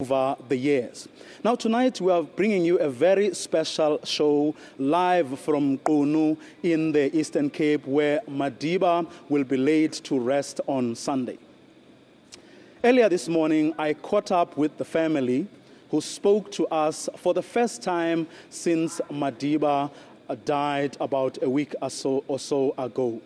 over the years. Now tonight we are bringing you a very special show live from Kunu in the Eastern Cape, where Madiba will be laid to rest on Sunday. Earlier this morning I caught up with the family who spoke to us for the first time since Madiba died about a week or so ago.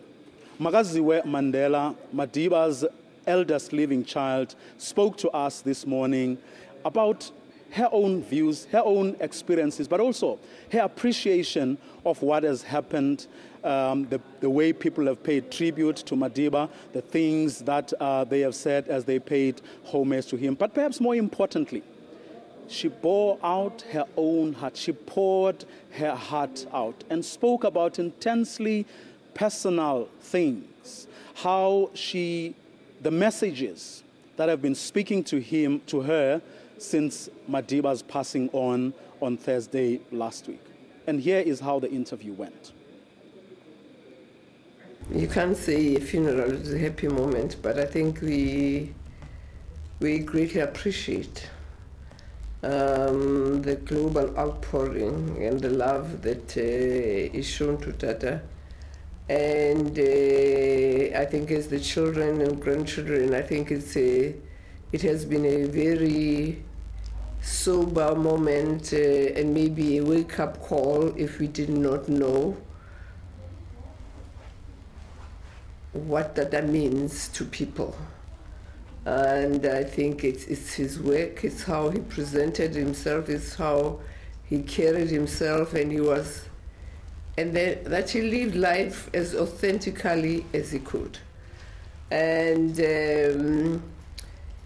Makaziwe Mandela, Madiba's eldest living child, spoke to us this morning about her own views, her own experiences, but also her appreciation of what has happened, the way people have paid tribute to Madiba, the things that they have said as they paid homage to him. But perhaps more importantly, she bore out her own heart. She poured her heart out and spoke about intensely personal things, how the messages that have been speaking to her since Madiba's passing on Thursday last week. And here is how the interview went. You can't say a funeral is a happy moment, but I think we greatly appreciate the global outpouring and the love that is shown to Tata. And I think as the children and grandchildren, I think it has been a very sober moment and maybe a wake-up call if we did not know what that means to people. And I think it's his work, it's how he presented himself, it's how he carried himself, and that he lived life as authentically as he could. And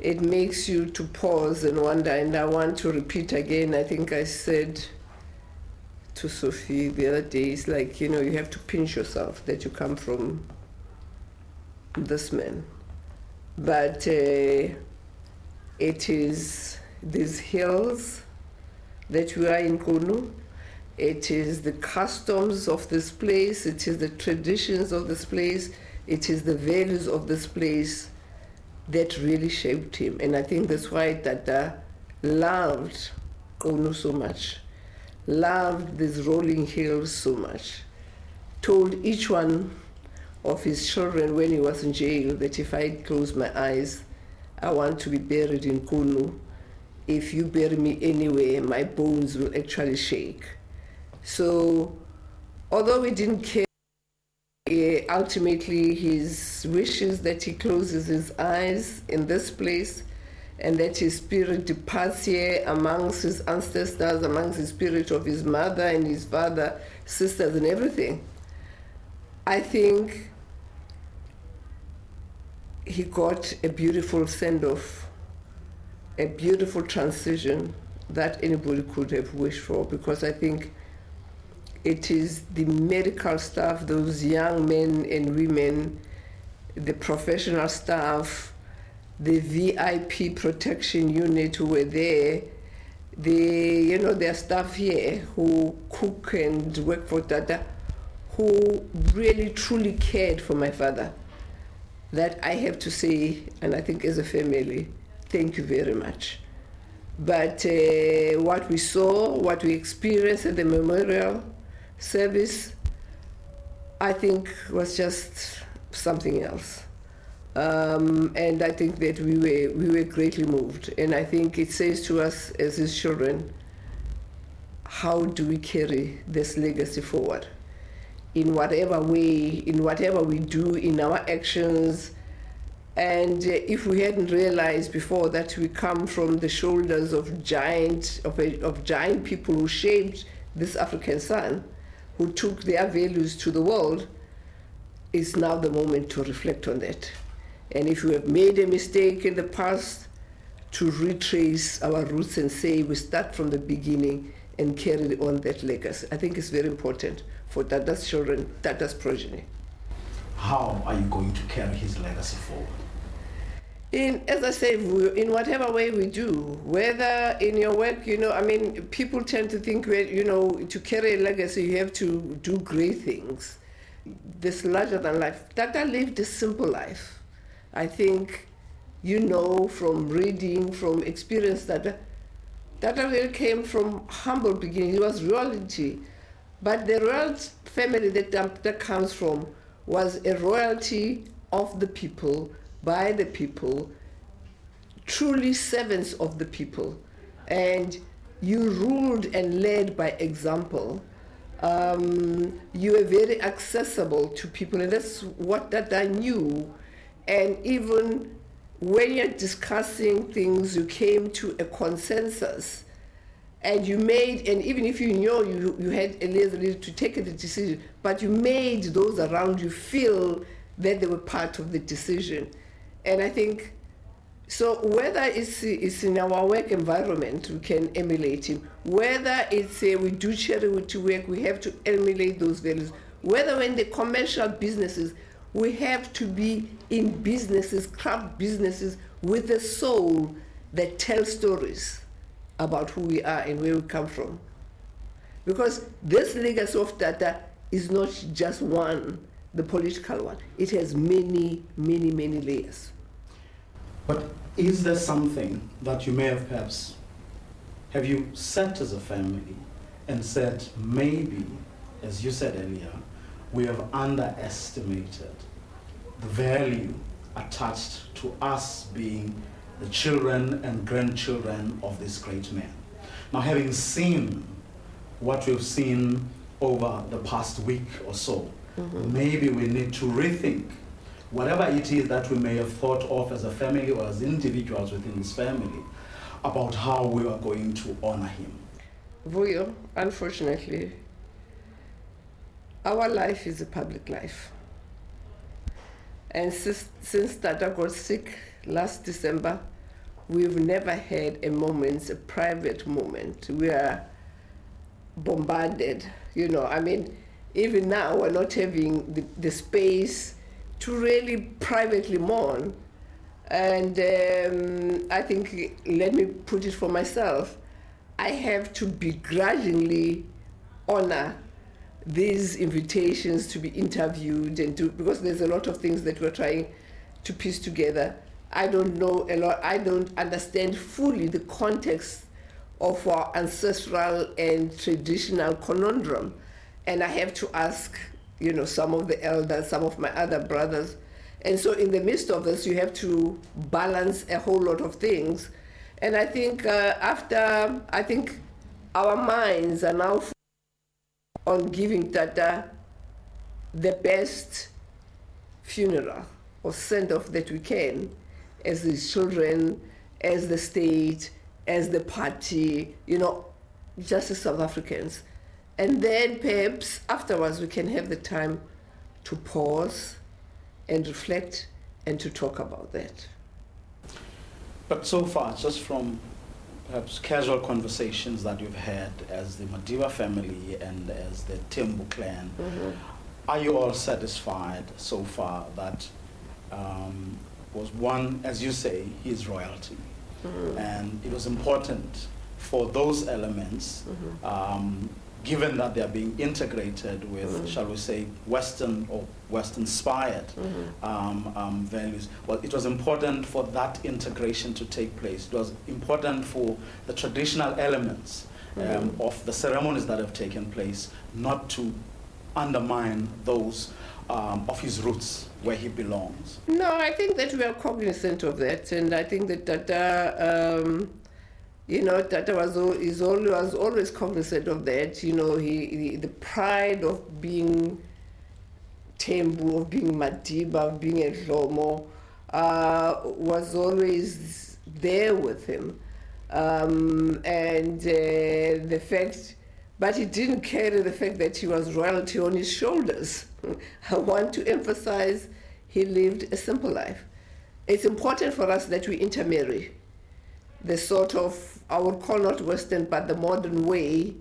it makes you to pause and wonder, and I want to repeat again, I think I said to Sophie the other day, it's like, you have to pinch yourself that you come from this man. But it is these hills that we are in Kunu, it is the customs of this place, it is the traditions of this place, it is the values of this place that really shaped him. And I think that's why Tata loved Kunu so much, loved these rolling hills so much, told each one of his children when he was in jail that if I close my eyes, I want to be buried in Kunu. If you bury me anywhere, my bones will actually shake. So, although we didn't care, ultimately his wishes that he closes his eyes in this place and that his spirit departs here amongst his ancestors, amongst the spirit of his mother and his father, sisters and everything. I think he got a beautiful send-off, a beautiful transition that anybody could have wished for, because I think it is the medical staff, those young men and women, the professional staff, the VIP protection unit who were there, their staff here who cook and work for Tata, who really truly cared for my father. That I have to say, and I think as a family, thank you very much. But what we saw, what we experienced at the memorial service, I think was just something else. And I think that we were greatly moved. And I think it says to us as his children, how do we carry this legacy forward? In whatever way, in whatever we do, in our actions. And if we hadn't realized before that we come from the shoulders of giant people who shaped this African son, who took their values to the world, it's now the moment to reflect on that. And if we have made a mistake in the past, to retrace our roots and say we start from the beginning and carry on that legacy. I think it's very important for Tata's children, Tata's progeny. How are you going to carry his legacy forward? As I say, in whatever way we do, whether in your work, people tend to think, to carry a legacy, you have to do great things. This larger than life. Tata lived a simple life. I think you know, from reading, from experience, that really came from humble beginnings. It was royalty. But the royal family that comes from was a royalty of the people, by the people, truly servants of the people. And you ruled and led by example. You were very accessible to people, and that's what that I knew. And even when you're discussing things, you came to a consensus, and you made, and even if you know you had a little to take a decision, but you made those around you feel that they were part of the decision. And I think, so whether it's in our work environment, we can emulate him. Whether it's we do charity work, we have to emulate those values. Whether in the commercial businesses, we have to be in businesses, craft businesses, with a soul that tells stories about who we are and where we come from. Because this legacy of Tata is not just one, the political one. It has many, many, many layers. But is there something that you may have perhaps, have you sat as a family and said, maybe, as you said earlier, we have underestimated the value attached to us being the children and grandchildren of this great man? Now, having seen what we've seen over the past week or so, maybe we need to rethink whatever it is that we may have thought of as a family or as individuals within this family about how we are going to honor him. Vuyo, unfortunately, our life is a public life. And since Tata got sick last December, we've never had a moment, a private moment. We are bombarded, you know. I mean, even now we're not having the space to really privately mourn. And I think, let me put it for myself, I have to begrudgingly honor these invitations to be interviewed and because there's a lot of things that we're trying to piece together. I don't know a lot, I don't understand fully the context of our ancestral and traditional conundrum. And I have to ask, you know, some of the elders, some of my other brothers. And so in the midst of this, you have to balance a whole lot of things. And I think I think our minds are now on giving Tata the best funeral or send-off that we can, as his children, as the state, as the party, you know, just as South Africans. And then perhaps afterwards we can have the time to pause and reflect and to talk about that. But so far, just from perhaps casual conversations that you've had as the Mandela family and as the Tembu clan, are you all satisfied so far that was one, as you say, his royalty? And it was important for those elements, given that they are being integrated with, shall we say, Western or Western-inspired values. Well, it was important for that integration to take place. It was important for the traditional elements of the ceremonies that have taken place not to undermine those of his roots, where he belongs. No, I think that we are cognizant of that, and I think that Tata, you know, Tata was always cognizant of that. You know, the pride of being Tembu, of being Madiba, of being a Dlomo, was always there with him. And the fact, but he didn't carry the fact that he was royalty on his shoulders. I want to emphasize he lived a simple life. It's important for us that we intermarry the sort of, I would call not Western, but the modern way,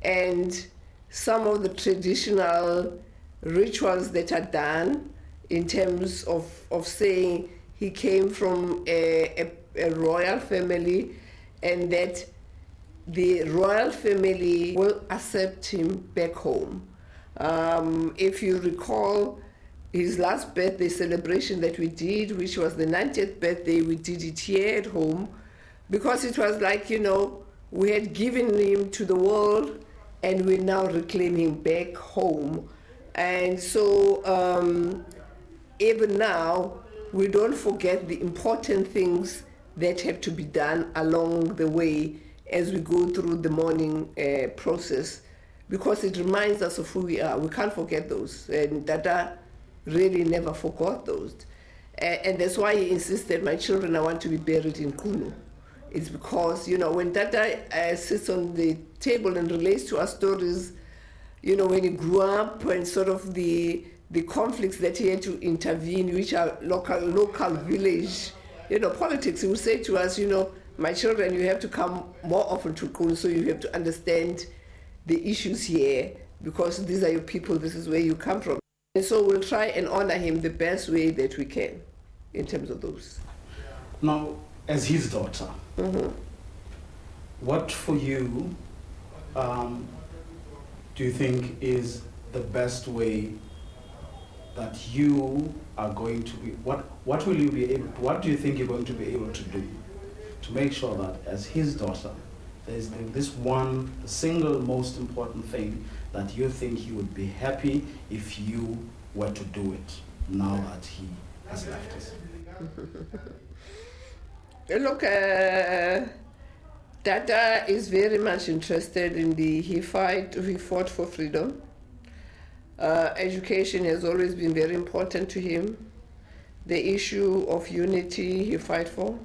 and some of the traditional rituals that are done in terms of saying he came from a royal family and that the royal family will accept him back home. If you recall, his last birthday celebration that we did, which was the 90th birthday, we did it here at home, because it was like, we had given him to the world and we're now reclaiming back home. And so even now, we don't forget the important things that have to be done along the way as we go through the mourning process, because it reminds us of who we are. We can't forget those, and Dada really never forgot those. And that's why he insisted, my children, I want to be buried in Kunu. It's because, when Dada sits on the table and relates to our stories, when he grew up and sort of the conflicts that he had to intervene, which are local village, politics, he would say to us, my children, you have to come more often to Kunu, so you have to understand the issues here, because these are your people, this is where you come from. And so we'll try and honor him the best way that we can in terms of those. Now, as his daughter, what for you do you think is the best way that you are going to be, what will you be able, what do you think you're going to be able to do to make sure that as his daughter, there's this one, the single most important thing that you think he would be happy if you were to do it now that he has left us? Look, Dada is very much interested in he fought for freedom. Education has always been very important to him. The issue of unity he fight for.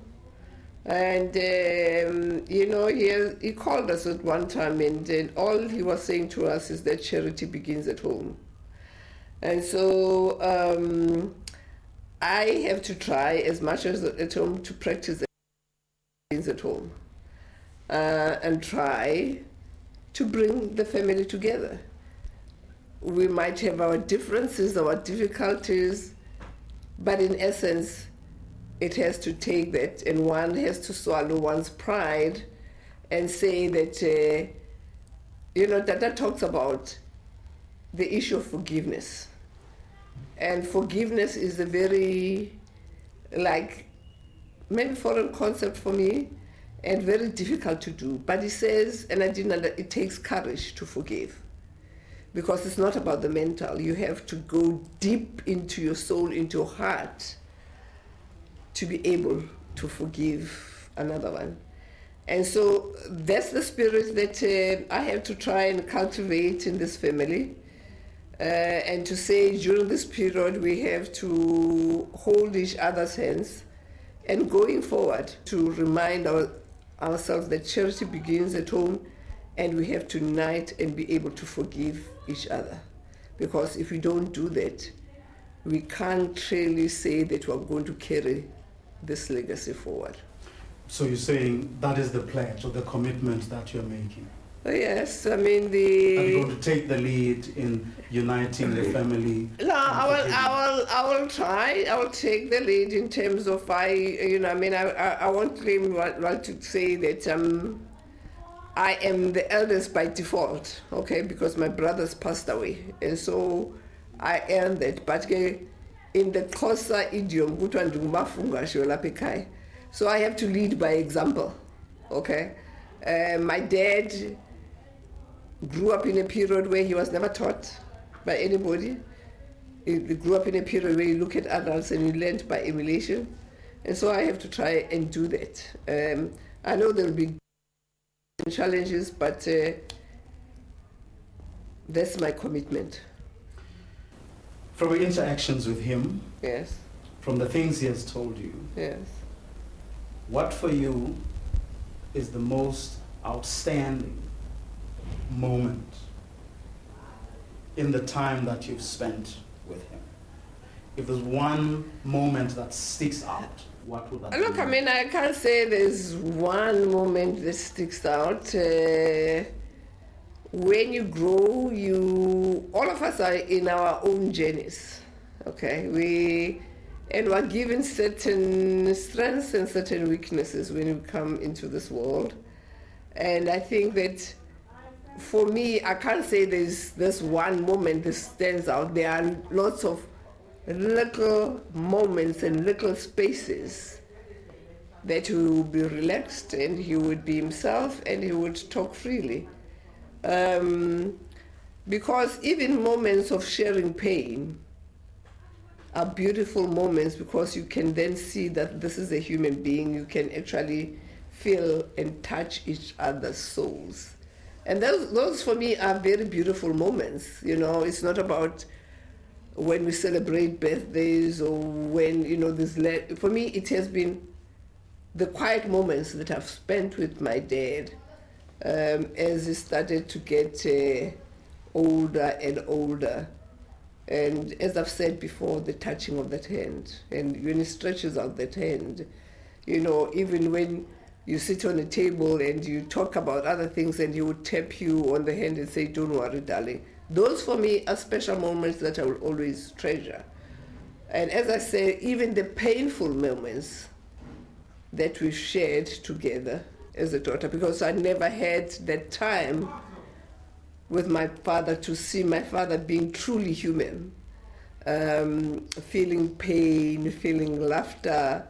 And, he called us at one time, and all he was saying to us is that charity begins at home. And so I have to try as much as at home to practice begins at home and try to bring the family together. We might have our differences, our difficulties, but in essence, it has to take that, and one has to swallow one's pride and say that, Dada talks about the issue of forgiveness. And forgiveness is a very, maybe foreign concept for me, and very difficult to do. But he says, and I didn't know that it takes courage to forgive. Because it's not about the mental. You have to go deep into your soul, into your heart, to be able to forgive another one. And so that's the spirit that I have to try and cultivate in this family. And to say during this period we have to hold each other's hands, and going forward to remind ourselves that charity begins at home, and we have to unite and be able to forgive each other. Because if we don't do that, we can't really say that we're going to carry this legacy forward. So you're saying that is the pledge or the commitment that you're making? Yes, I mean the... Are you going to take the lead in uniting the family? No, I will try. I will take the lead in terms of I won't claim to say that I am the eldest by default, okay, because my brothers passed away, and so I earned that. But in the Xhosa idiom, so I have to lead by example, okay. My dad grew up in a period where he was never taught by anybody. He grew up in a period where you look at adults and you learned by emulation, and so I have to try and do that. I know there will be challenges, but that's my commitment. From your interactions with him, yes, from the things he has told you, yes, what for you is the most outstanding moment in the time that you've spent with him? If there's one moment that sticks out, what would that be? Look, I mean, I can't say there's one moment that sticks out. When you grow, all of us are in our own journeys, okay? We're given certain strengths and certain weaknesses when we come into this world. And I think that for me, I can't say there's one moment that stands out. There are lots of little moments and little spaces that he would be relaxed and he would be himself and he would talk freely. Because even moments of sharing pain are beautiful moments, because you can then see that this is a human being. You can actually feel and touch each other's souls. And those for me are very beautiful moments. You know, it's not about when we celebrate birthdays or when, you know, for me it has been the quiet moments that I've spent with my dad as he started to get older and older. And as I've said before, the touching of that hand. And when he stretches out that hand, you know, even when you sit on a table and you talk about other things and he would tap you on the hand and say, "Don't worry, darling." Those for me are special moments that I will always treasure. And as I say, even the painful moments that we shared together as a daughter, because I never had that time with my father to see my father being truly human, feeling pain, feeling laughter,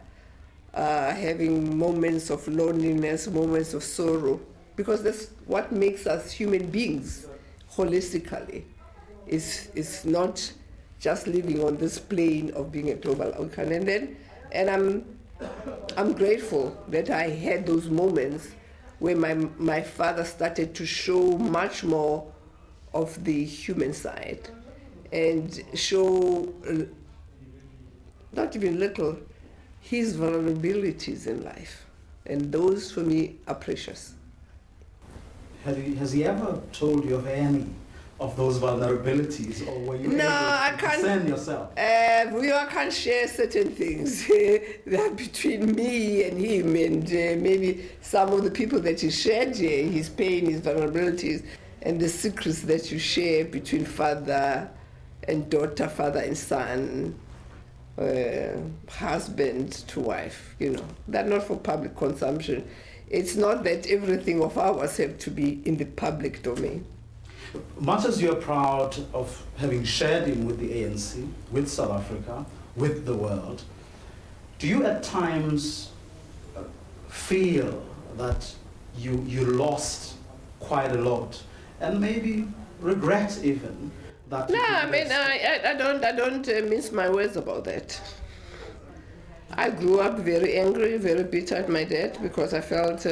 having moments of loneliness, moments of sorrow, because that's what makes us human beings holistically. It's not just living on this plane of being a global outcome. And I'm grateful that I had those moments where my father started to show much more of the human side and show, not even little, his vulnerabilities in life. And those for me are precious. Has he ever told you of any of those vulnerabilities, or were you able to discern yourself? I can't share certain things that between me and him, and maybe some of the people that he shared, his pain, his vulnerabilities, and the secrets that you share between father and daughter, father and son, husband to wife, you know. They're not for public consumption. It's not that everything of ours have to be in the public domain. Much as you're proud of having shared him with the ANC, with South Africa, with the world, do you at times feel that you lost quite a lot, and maybe regret even that? No, I mean, I don't mince my words about that. I grew up very angry, very bitter at my dad, because I felt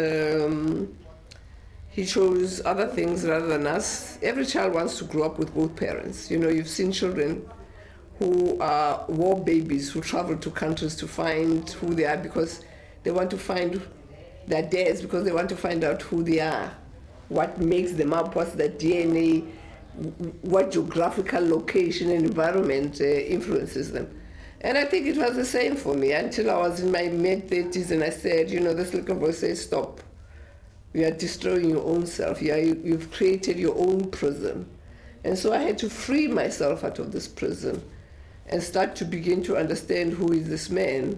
he chose other things rather than us. Every child wants to grow up with both parents. You know, you've seen children who are war babies who travel to countries to find who they are, because they want to find their dads, because they want to find out who they are, what makes them up, what's their DNA, what geographical location and environment influences them. And I think it was the same for me until I was in my mid-30s and I said, you know, this little voice says, stop. You are destroying your own self. You've created your own prison. And so I had to free myself out of this prison and start to begin to understand who is this man.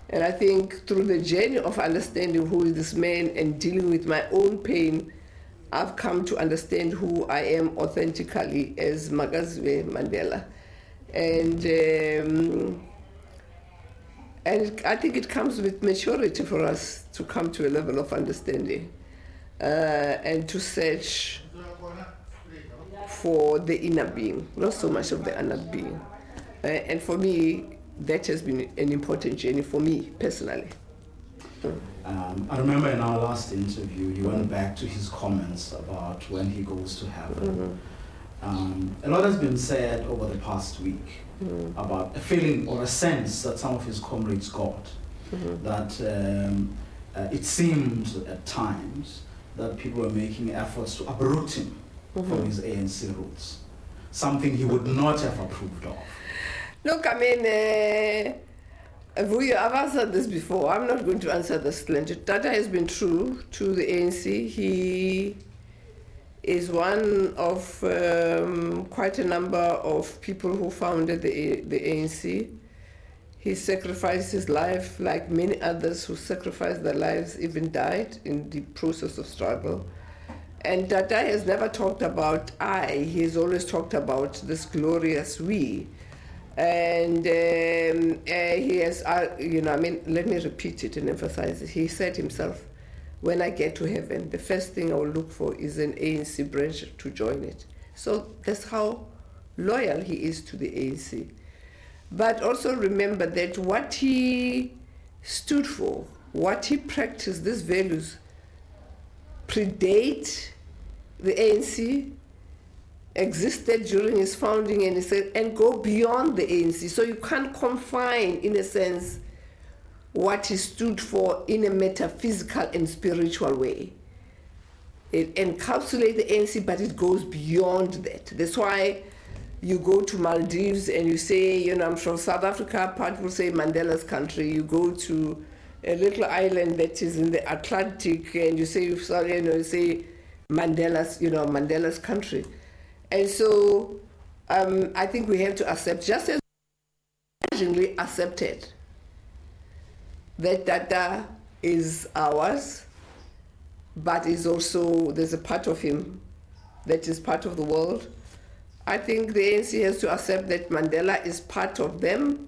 And I think through the journey of understanding who is this man and dealing with my own pain, I've come to understand who I am authentically as Makaziwe Mandela. And I think it comes with maturity for us to come to a level of understanding and to search for the inner being, not so much of the inner being. And for me, that has been an important journey for me personally. I remember in our last interview, you went back to his comments about when he goes to heaven. A lot has been said over the past week about a feeling or a sense that some of his comrades got, that it seemed at times that people were making efforts to uproot him from his ANC roots, something he would not have approved of. Look, I mean, I've answered this before. I'm not going to answer this. Tata has been true to the ANC. He is one of quite a number of people who founded the ANC. He sacrificed his life like many others who sacrificed their lives, even died in the process of struggle. And Tata has never talked about I. He has always talked about this glorious we. And he has, you know, I mean, let me repeat it and emphasize it. He said himself, when I get to heaven, the first thing I will look for is an ANC branch to join it. So that's how loyal he is to the ANC. But also remember that what he stood for, what he practiced, these values, predate the ANC, existed during his founding, and he said, and go beyond the ANC. So you can't confine, in a sense, what he stood for in a metaphysical and spiritual way. It encapsulates the ANC, but it goes beyond that. That's why you go to Maldives and you say, you know, I'm from South Africa, part will say Mandela's country. You go to a little island that is in the Atlantic and you say, sorry, you know, you say Mandela's, you know, Mandela's country. And so I think we have to accept, just as originally accepted, that data is ours, but is also, there's a part of him that is part of the world. I think the ANC has to accept that Mandela is part of them,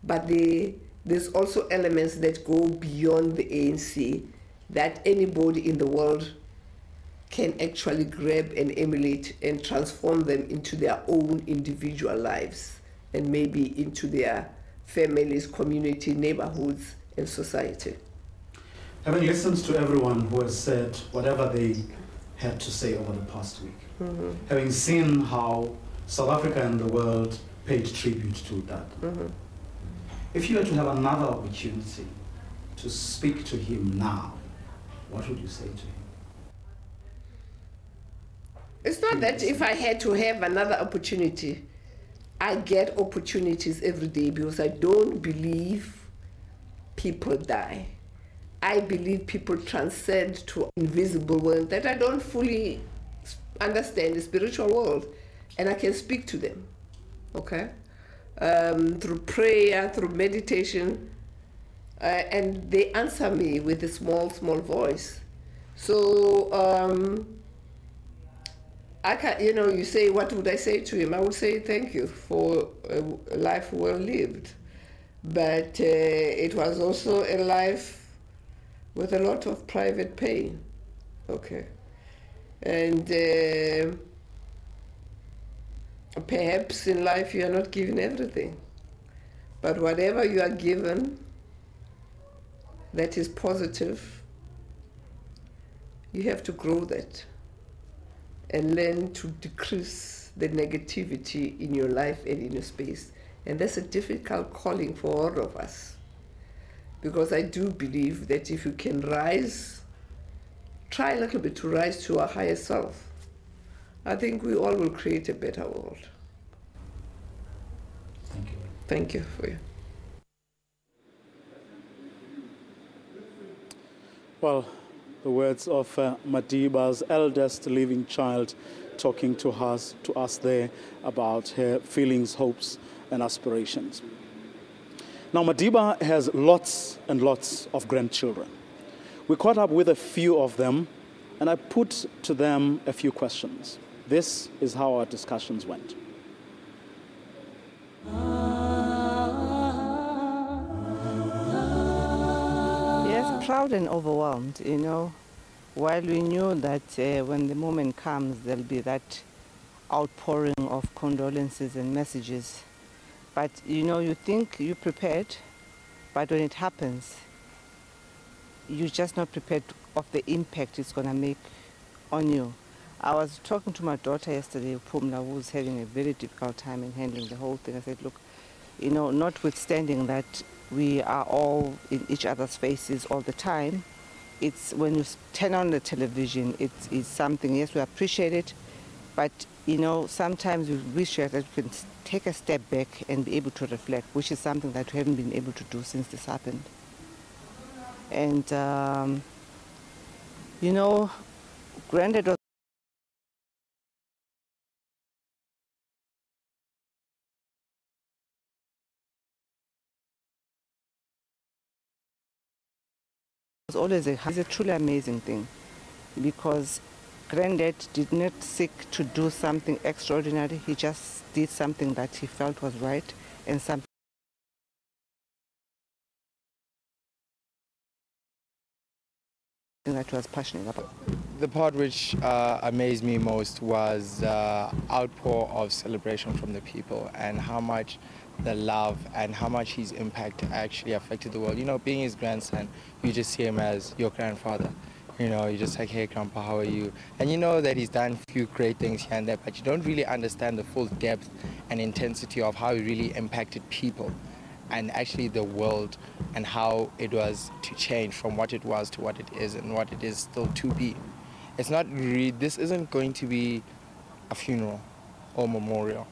but there's also elements that go beyond the ANC that anybody in the world can actually grab and emulate and transform them into their own individual lives and maybe into their families, community, neighborhoods, and society. Having listened to everyone who has said whatever they had to say over the past week, having seen how South Africa and the world paid tribute to that, if you were to have another opportunity to speak to him now, what would you say to him? It's not that if I had to have another opportunity, I get opportunities every day, because I don't believe people die. I believe people transcend to an invisible world that I don't fully understand, the spiritual world, and I can speak to them, okay? Through prayer, through meditation, and they answer me with a small, small voice. So, I can, you know, you say, what would I say to him? I would say, thank you for a life well lived. But it was also a life with a lot of private pain, okay? And perhaps in life you are not given everything. But whatever you are given that is positive, you have to grow that and learn to decrease the negativity in your life and in your space. And that's a difficult calling for all of us. Because I do believe that if you can rise, try a little bit to rise to our higher self, I think we all will create a better world. Thank you. Thank you for you. Well, the words of Madiba's eldest living child talking to us there about her feelings, hopes, and aspirations. Now, Madiba has lots and lots of grandchildren. We caught up with a few of them, and I put to them a few questions. This is how our discussions went. Yes, proud and overwhelmed, you know. While we knew that when the moment comes, there'll be that outpouring of condolences and messages. But, you know, you think you're prepared, but when it happens, you're just not prepared of the impact it's going to make on you. I was talking to my daughter yesterday, Pumla, who was having a very difficult time in handling the whole thing. I said, look, you know, notwithstanding that we are all in each other's faces all the time, it's when you turn on the television, it's something, yes, we appreciate it, but, you know, sometimes we wish that we can take a step back and be able to reflect, which is something that we haven't been able to do since this happened. And, you know, granddad was always a truly amazing thing, because granddad did not seek to do something extraordinary. He just did something that he felt was right, and something that he was passionate about. The part which amazed me most was the outpour of celebration from the people and how much the love and how much his impact actually affected the world. You know, being his grandson, you just see him as your grandfather. You know, you're just like, hey, Grandpa, how are you? And you know that he's done a few great things here and there, but you don't really understand the full depth and intensity of how he really impacted people and actually the world and how it was to change from what it was to what it is and what it is still to be. It's not really, this isn't going to be a funeral or memorial.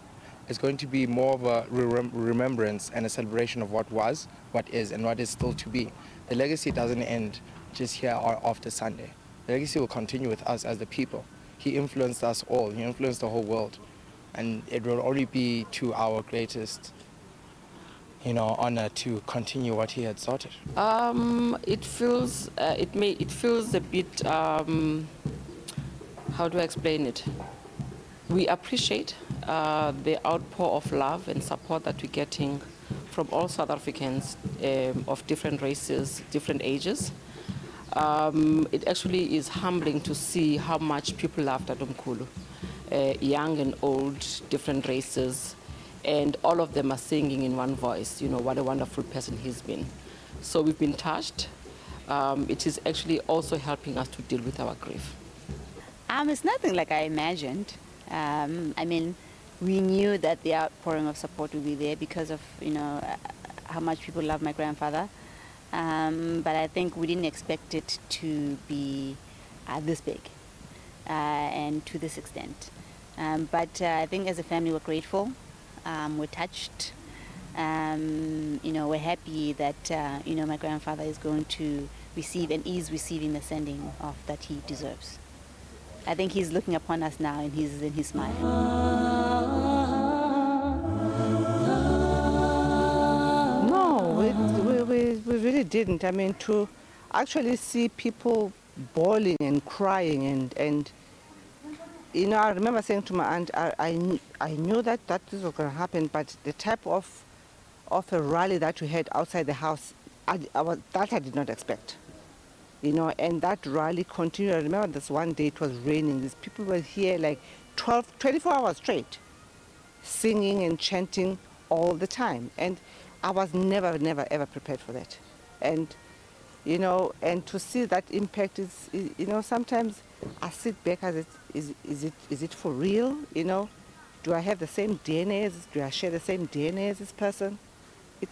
It's going to be more of a remembrance and a celebration of what was, what is, and what is still to be. The legacy doesn't end just here or after Sunday. The legacy will continue with us as the people. He influenced us all. He influenced the whole world. And it will only be to our greatest, you know, honor to continue what he had started. It feels a bit, how do I explain it? We appreciate the outpour of love and support that we're getting from all South Africans of different races, different ages. It actually is humbling to see how much people love Tatomkhulu, young and old, different races, and all of them are singing in one voice, you know, what a wonderful person he's been. So we've been touched. It is actually also helping us to deal with our grief. It's nothing like I imagined. I mean, we knew that the outpouring of support would be there because of, you know, how much people love my grandfather. But I think we didn't expect it to be this big and to this extent. But I think as a family we're grateful, we're touched. You know, we're happy that, you know, my grandfather is going to receive and is receiving the sending off that he deserves. I think he's looking upon us now and he's smiling. No, we really didn't. I mean, to actually see people bawling and crying and you know, I remember saying to my aunt, I knew that this was going to happen, but the type of a rally that we had outside the house, that I did not expect. You know, and that rally continued. I remember this one day it was raining. These people were here like 24 hours straight, singing and chanting all the time. And I was never, ever prepared for that. And, you know, and to see that impact is, you know, sometimes I sit back as is it for real? You know, do I have the same DNA? Do I share the same DNA as this person?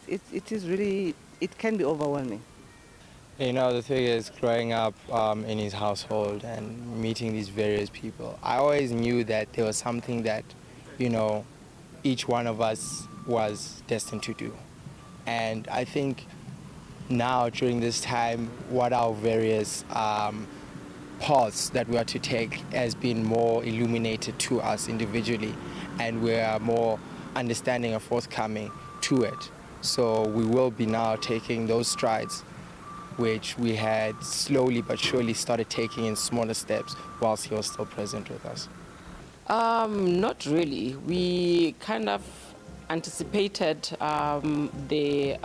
It is really, it can be overwhelming. You know, the thing is, growing up in his household and meeting these various people, I always knew that there was something that, you know, each one of us was destined to do. And I think now, during this time, what our various paths that we are to take has been more illuminated to us individually, and we are more understanding and forthcoming to it. So we will be now taking those strides which we had slowly but surely started taking in smaller steps whilst he was still present with us. Not really. We kind of anticipated the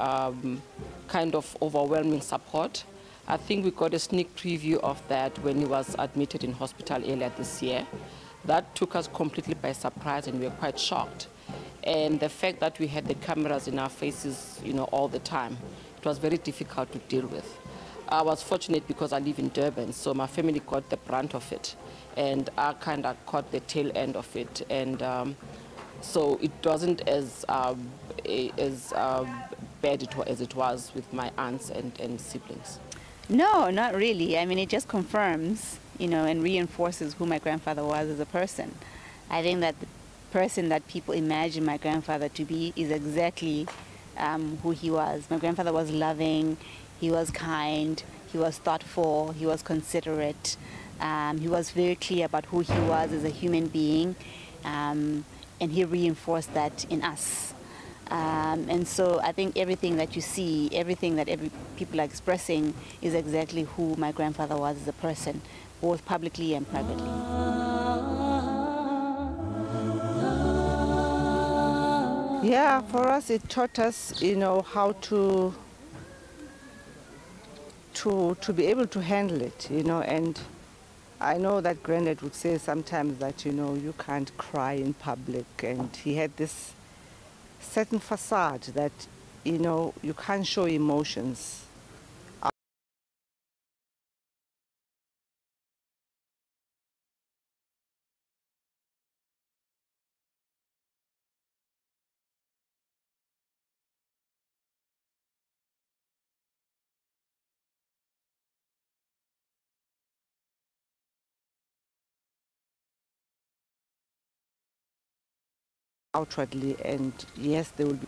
kind of overwhelming support. I think we got a sneak preview of that when he was admitted in hospital earlier this year. That took us completely by surprise and we were quite shocked. And the fact that we had the cameras in our faces, you know, all the time, it was very difficult to deal with. I was fortunate because I live in Durban, so my family got the brunt of it, and I kind of caught the tail end of it. And so it wasn't as bad as it was with my aunts and siblings. No, not really. I mean, it just confirms, you know, and reinforces who my grandfather was as a person. I think that the person that people imagine my grandfather to be is exactly who he was. My grandfather was loving, he was kind, he was thoughtful, he was considerate, he was very clear about who he was as a human being, and he reinforced that in us. And so I think everything that you see, everything that people are expressing is exactly who my grandfather was as a person, both publicly and privately. Yeah, for us it taught us, how to be able to handle it, and I know that Granddad would say sometimes that, you can't cry in public, and he had this certain facade that, you can't show emotions. Outwardly, and yes, there will be,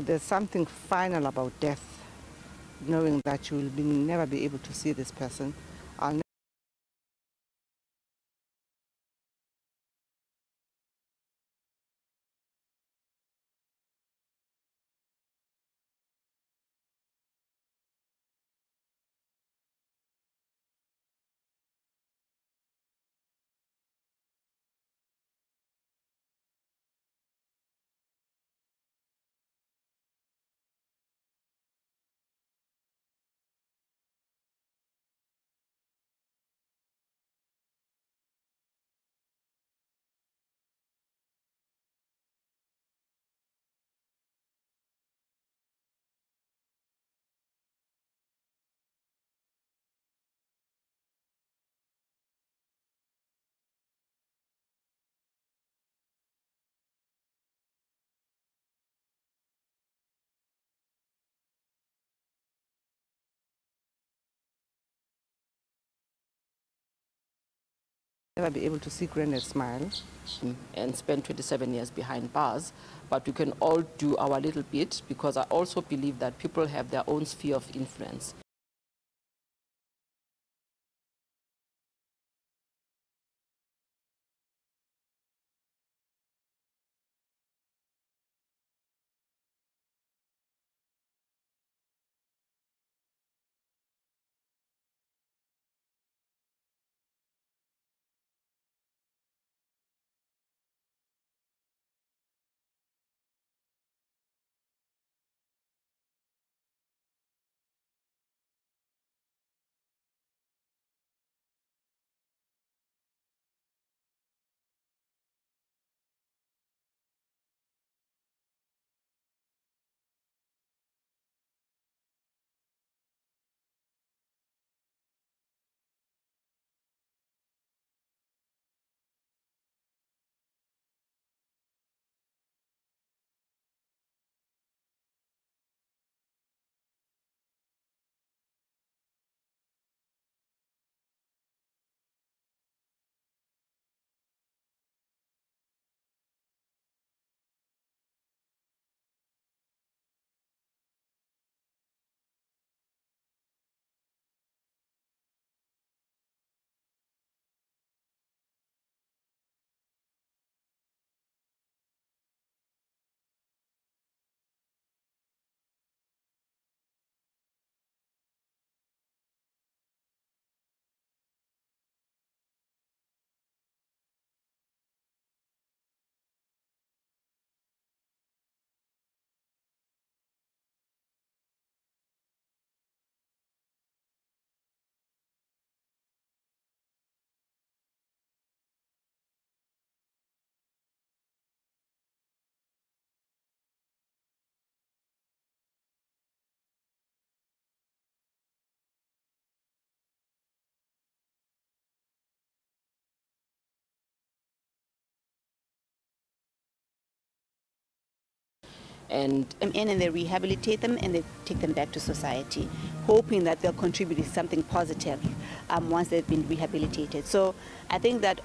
there's something final about death, knowing that you will never be able to see this person. I'll never be able to see Granddad smile. And spend 27 years behind bars, but we can all do our little bit, because I also believe that people have their own sphere of influence. And They rehabilitate them and they take them back to society, hoping that they'll contribute to something positive once they've been rehabilitated. So I think that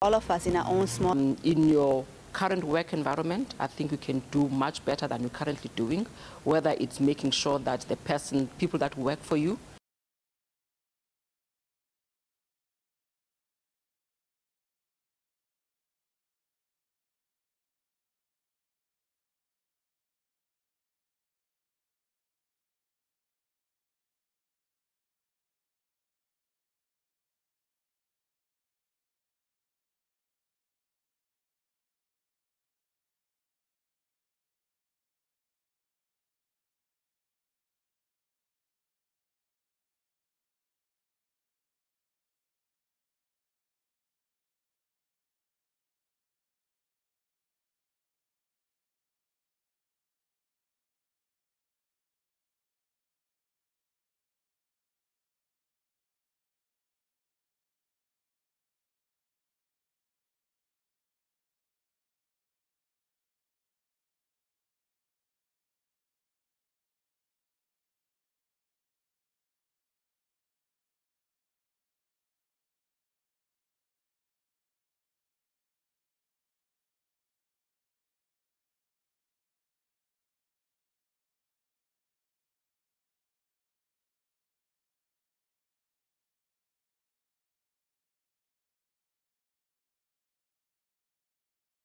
All of us in our own small... In your current work environment, I think you can do much better than you're currently doing, whether it's making sure that people that work for you